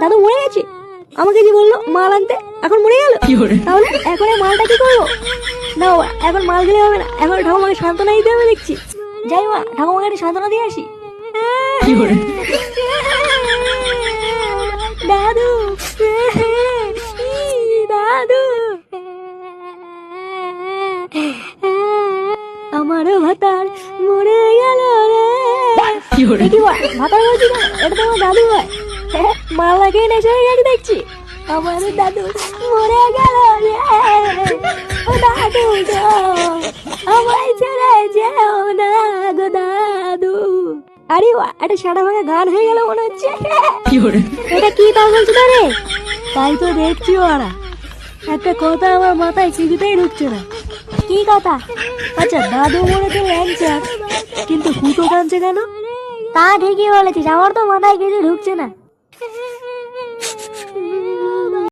দাদু মরে গেছে? আমাকে যে বললো মাল আনতে, এখন মরে গেল। তাহলে এখন এই মালটা কি করবো? না বাবা, এখন মাল দিলে হবে না, এখন ঠাকুমাকে সান্ত্বনা দিতে হবে দেখছি। যাই মা, ঠাকুমাকে একটা সান্ত্বনা দিয়ে আসি। দাদু, দাদু, আমারও ভাতার মরে গেল রে। কি ভাতার বলছি না, এটা তো আমার দাদু হয়। মাল লাগে নেশা হয়ে গেছে দেখছি। আমার দাদু মরে গেল রে। ও দাদু গো, আমায় ছেড়ে যেও না গো দাদু। আরে একটা সাদা ভাঙা গান হয়ে গেল মনে হচ্ছে। এটা কি তা বলছো রে? তাই তো দেখছি ওরা। একটা কথা আমার মাথায় কিছুতেই ঢুকছে না। কি কথা? আচ্ছা, দাদু মরেছে ল্যাংচার, কিন্তু কুতো কাঁদছে কেন? তা ঠিকই বলেছিস, আমার তো মাথায় কিছু ঢুকছে না।